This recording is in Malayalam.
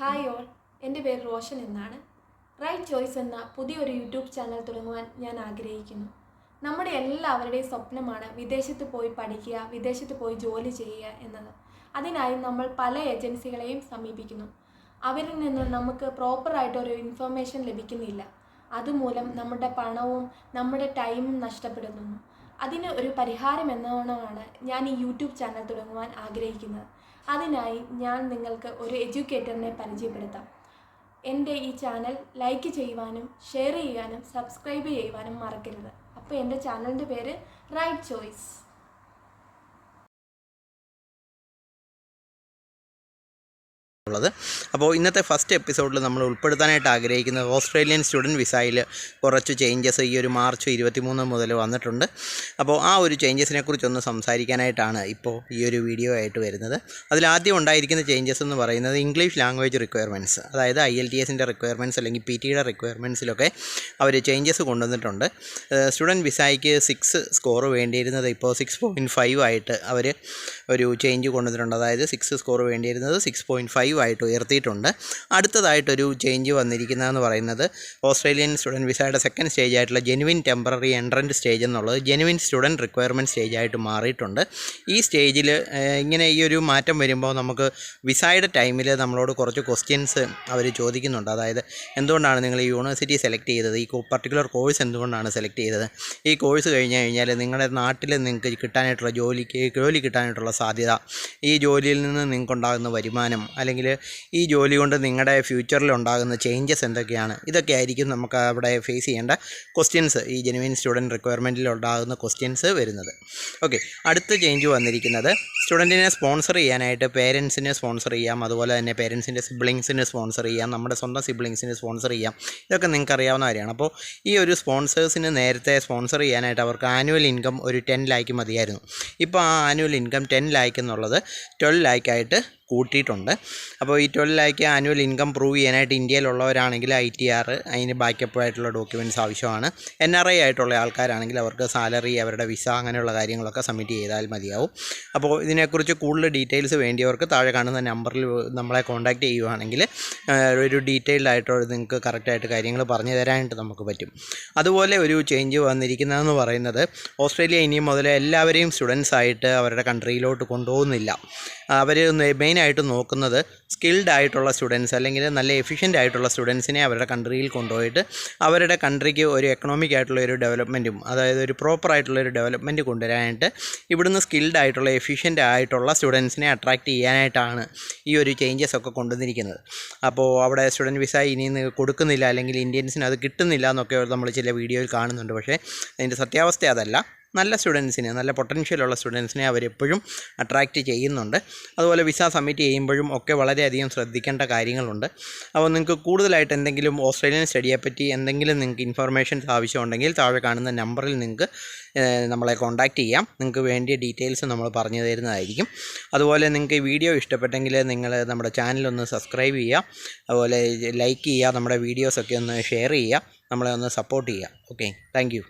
ഹായ് ഓൾ, എൻ്റെ പേര് റോഷൻ എന്നാണ്. റൈറ്റ് ചോയ്സ് എന്ന പുതിയൊരു യൂട്യൂബ് ചാനൽ തുടങ്ങുവാൻ ഞാൻ ആഗ്രഹിക്കുന്നു. നമ്മുടെ എല്ലാവരുടെയും സ്വപ്നമാണ് വിദേശത്ത് പോയി പഠിക്കുക, വിദേശത്ത് പോയി ജോലി ചെയ്യുക എന്നത്. അതിനായി നമ്മൾ പല ഏജൻസികളെയും സമീപിക്കുന്നു. അവരിൽ നിന്ന് നമുക്ക് പ്രോപ്പറായിട്ടൊരു ഇൻഫർമേഷൻ ലഭിക്കുന്നില്ല. അതുമൂലം നമ്മുടെ പണവും നമ്മുടെ ടൈമും നഷ്ടപ്പെടുന്നു. അതിന് ഒരു പരിഹാരം എന്നോണമാണ് ഞാൻ ഈ യൂട്യൂബ് ചാനൽ തുടങ്ങുവാൻ ആഗ്രഹിക്കുന്നത്. അതിനായി ഞാൻ നിങ്ങൾക്ക് ഒരു എഡ്യൂക്കേറ്ററിനെ പരിചയപ്പെടുത്താം. എൻ്റെ ഈ ചാനൽ ലൈക്ക് ചെയ്യുവാനും ഷെയർ ചെയ്യാനും സബ്സ്ക്രൈബ് ചെയ്യുവാനും മറക്കരുത്. അപ്പോൾ എൻ്റെ ചാനലിൻ്റെ പേര് റൈറ്റ് ചോയ്സ്. അപ്പോൾ ഇന്നത്തെ ഫസ്റ്റ് എപ്പിസോഡിൽ നമ്മൾ ഉൾപ്പെടുത്താനായിട്ട് ആഗ്രഹിക്കുന്നത് ഓസ്ട്രേലിയൻ സ്റ്റുഡൻറ്റ് വിസയിൽ കുറച്ച് ചേഞ്ചസ് ഈ ഒരു മാർച്ച് 23 മുതൽ വന്നിട്ടുണ്ട്. അപ്പോൾ ആ ഒരു ചേഞ്ചസിനെ കുറിച്ചൊന്ന് സംസാരിക്കാനായിട്ടാണ് ഇപ്പോൾ ഈ ഒരു വീഡിയോ ആയിട്ട് വരുന്നത്. അതിലാദ്യം ഉണ്ടായിരിക്കുന്ന ചേഞ്ചസ് എന്ന് പറയുന്നത് ഇംഗ്ലീഷ് ലാംഗ്വേജ് റിക്വയർമെൻറ്റ്സ്, അതായത് IELTS റിക്വയർമെൻറ്റ്സ് അല്ലെങ്കിൽ PT റിക്വയർമെൻറ്റ്സിലൊക്കെ അവർ ചേഞ്ചസ് കൊണ്ടുവന്നിട്ടുണ്ട്. സ്റ്റുഡൻറ്റ് വിസയ്ക്ക് 6 സ്കോർ വേണ്ടിയിരുന്നത് ഇപ്പോൾ 6.5 ആയിട്ട് അവർ ഒരു ചേഞ്ച് കൊണ്ടുവന്നിട്ടുണ്ട്. അതായത് 6 സ്കോർ വേണ്ടിയിരുന്നത് 6.5 ആയിട്ട് ഉയർത്തിയിട്ടുണ്ട്. അടുത്തതായിട്ടൊരു ചേഞ്ച് വന്നിരിക്കുന്നതെന്ന് പറയുന്നത് ഓസ്ട്രേലിയൻ സ്റ്റുഡൻറ്റ് വിസയുടെ സെക്കൻഡ് സ്റ്റേജ് ആയിട്ടുള്ള ജെനുവിൻ ടെമ്പററി എൻട്രൻറ്റ് സ്റ്റേജ് എന്നുള്ളത് ജെനുവിൻ സ്റ്റുഡൻറ്റ് റിക്വയർമെൻറ്റ് സ്റ്റേജായിട്ട് മാറിയിട്ടുണ്ട്. ഈ സ്റ്റേജിൽ ഇങ്ങനെ ഈ ഒരു മാറ്റം വരുമ്പോൾ നമുക്ക് വിസയുടെ ടൈമിൽ നമ്മളോട് കുറച്ച് ക്വസ്റ്റ്യൻസ് അവർ ചോദിക്കുന്നുണ്ട്. അതായത് എന്തുകൊണ്ടാണ് നിങ്ങൾ ഈ യൂണിവേഴ്സിറ്റി സെലക്ട് ചെയ്തത്, ഈ പർട്ടിക്കുലർ കോഴ്സ് എന്തുകൊണ്ടാണ് സെലക്ട് ചെയ്തത്, ഈ കോഴ്സ് കഴിഞ്ഞ് കഴിഞ്ഞാൽ നിങ്ങളുടെ നാട്ടിൽ നിങ്ങൾക്ക് കിട്ടാനായിട്ടുള്ള ജോലി കിട്ടാനായിട്ടുള്ള സാധ്യത, ഈ ജോലിയിൽ നിന്ന് നിങ്ങൾക്കുണ്ടാകുന്ന വരുമാനം, അല്ലെങ്കിൽ ഈ ജോലി കൊണ്ട് നിങ്ങളുടെ ഫ്യൂച്ചറിൽ ഉണ്ടാകുന്ന ചേഞ്ചസ് എന്തൊക്കെയാണ്, ഇതൊക്കെ ആയിരിക്കും നമുക്ക് അവിടെ ഫേസ് ചെയ്യേണ്ട ക്വസ്റ്റ്യൻസ്, ഈ ജെനുവിൻ സ്റ്റുഡൻറ്റ് റിക്വയർമെൻറ്റിൽ ഉണ്ടാകുന്ന ക്വസ്റ്റ്യൻസ് വരുന്നത്. ഓക്കെ, അടുത്ത ചേഞ്ച് വന്നിരിക്കുന്നത് സ്റ്റുഡൻറ്റിനെ സ്പോൺസർ ചെയ്യാനായിട്ട് പേരൻസിനെ സ്പോൺസർ ചെയ്യാം, അതുപോലെ തന്നെ പേരൻസിൻ്റെ സിബ്ലിങ്സിന് സ്പോൺസർ ചെയ്യാം, നമ്മുടെ സ്വന്തം സിബ്ലിങ്സിന് സ്പോൺസർ ചെയ്യാം. ഇതൊക്കെ നിങ്ങൾക്ക് അറിയാവുന്ന കാര്യമാണ്. അപ്പോൾ ഈ ഒരു സ്പോൺസേഴ്സിന് നേരത്തെ സ്പോൺസർ ചെയ്യാനായിട്ട് അവർക്ക് ആനുവൽ ഇൻകം ഒരു 10 ലാഖ് മതിയായിരുന്നു. ഇപ്പോൾ ആ ആനുവൽ ഇൻകം 10 ലാഖ് എന്നുള്ളത് 12 ലാഖായിട്ട് കൂട്ടിയിട്ടുണ്ട്. അപ്പോൾ ഈ 12 ലാഖ് ആനുവൽ ഇൻകം പ്രൂവ് ചെയ്യാനായിട്ട് ഇന്ത്യയിലുള്ളവരാണെങ്കിൽ ITR, അതിന് ബാക്കപ്പായിട്ടുള്ള ഡോക്യുമെൻറ്റ്സ് ആവശ്യമാണ്. NRI ആയിട്ടുള്ള ആൾക്കാരാണെങ്കിൽ അവർക്ക് സാലറി, അവരുടെ വിസ, അങ്ങനെയുള്ള കാര്യങ്ങളൊക്കെ സബ്മിറ്റ് ചെയ്താൽ മതിയാവും. അപ്പോൾ ഇതിനെക്കുറിച്ച് കൂടുതൽ ഡീറ്റെയിൽസ് വേണ്ടിയവർക്ക് താഴെ കാണുന്ന നമ്പറിൽ നമ്മളെ കോൺടാക്റ്റ് ചെയ്യുകയാണെങ്കിൽ ഒരു ഡീറ്റെയിൽഡ് ആയിട്ട് നിങ്ങൾക്ക് കറക്റ്റായിട്ട് കാര്യങ്ങൾ പറഞ്ഞു തരാനായിട്ട് നമുക്ക് പറ്റും. അതുപോലെ ഒരു ചേഞ്ച് വന്നിരിക്കുന്നതെന്ന് പറയുന്നത് ഓസ്ട്രേലിയ ഇനി മുതൽ എല്ലാവരെയും സ്റ്റുഡൻസ് ആയിട്ട് അവരുടെ കൺട്രിയിലോട്ട് കൊണ്ടുപോകുന്നില്ല. അവർ മെയിനായിട്ട് നോക്കുന്നത് സ്കിൽഡ് ആയിട്ടുള്ള സ്റ്റുഡൻസ് അല്ലെങ്കിൽ നല്ല എഫിഷ്യൻ്റ് ആയിട്ടുള്ള സ്റ്റുഡൻസിനെ അവരുടെ കൺട്രിയിൽ കൊണ്ടുപോയിട്ട് അവരുടെ കൺട്രിക്ക് ഒരു എക്കണോമിക് ആയിട്ടുള്ള ഒരു ഡെവലപ്മെൻറ്റും, അതായത് ഒരു പ്രോപ്പറായിട്ടുള്ളൊരു ഡെവലപ്മെൻറ്റ് കൊണ്ടുവരാനായിട്ട് ഇവിടുന്ന് സ്കിൽഡ് ആയിട്ടുള്ള എഫിഷ്യൻ്റ് ആയിട്ടുള്ള സ്റ്റുഡൻസിനെ അട്രാക്റ്റ് ചെയ്യാനായിട്ടാണ് ഈ ഒരു ചേഞ്ചസ് ഒക്കെ കൊണ്ടുവന്നിരിക്കുന്നത്. അപ്പോൾ അവിടെ സ്റ്റുഡൻറ്റ് വിസ ഇനി കൊടുക്കുന്നില്ല, അല്ലെങ്കിൽ ഇന്ത്യൻസിന് അത് കിട്ടുന്നില്ല എന്നൊക്കെ നമ്മൾ ചില വീഡിയോയിൽ കാണുന്നുണ്ട്. പക്ഷേ അതിൻ്റെ സത്യാവസ്ഥ അതല്ല. നല്ല സ്റ്റുഡൻസിനെ, നല്ല പൊട്ടൻഷ്യലുള്ള സ്റ്റുഡൻസിനെ അവരെപ്പോഴും അട്രാക്റ്റ് ചെയ്യുന്നുണ്ട്. അതുപോലെ വിസ സബ്മിറ്റ് ചെയ്യുമ്പോഴും ഒക്കെ വളരെയധികം ശ്രദ്ധിക്കേണ്ട കാര്യങ്ങളുണ്ട്. അപ്പോൾ നിങ്ങൾക്ക് കൂടുതലായിട്ട് എന്തെങ്കിലും ഓസ്ട്രേലിയൻ സ്റ്റഡിയെപ്പറ്റി എന്തെങ്കിലും നിങ്ങൾക്ക് ഇൻഫർമേഷൻസ് ആവശ്യമുണ്ടെങ്കിൽ താഴെ കാണുന്ന നമ്പറിൽ നിങ്ങൾക്ക് നമ്മളെ കോൺടാക്റ്റ് ചെയ്യാം. നിങ്ങൾക്ക് വേണ്ടിയ ഡീറ്റെയിൽസ് നമ്മൾ പറഞ്ഞു തരുന്നതായിരിക്കും. അതുപോലെ നിങ്ങൾക്ക് ഈ വീഡിയോ ഇഷ്ടപ്പെട്ടെങ്കിൽ നിങ്ങൾ നമ്മുടെ ചാനലൊന്ന് സബ്സ്ക്രൈബ് ചെയ്യുക, അതുപോലെ ലൈക്ക് ചെയ്യുക, നമ്മുടെ വീഡിയോസൊക്കെ ഒന്ന് ഷെയർ ചെയ്യുക, നമ്മളെ ഒന്ന് സപ്പോർട്ട് ചെയ്യുക. Okay, thank you.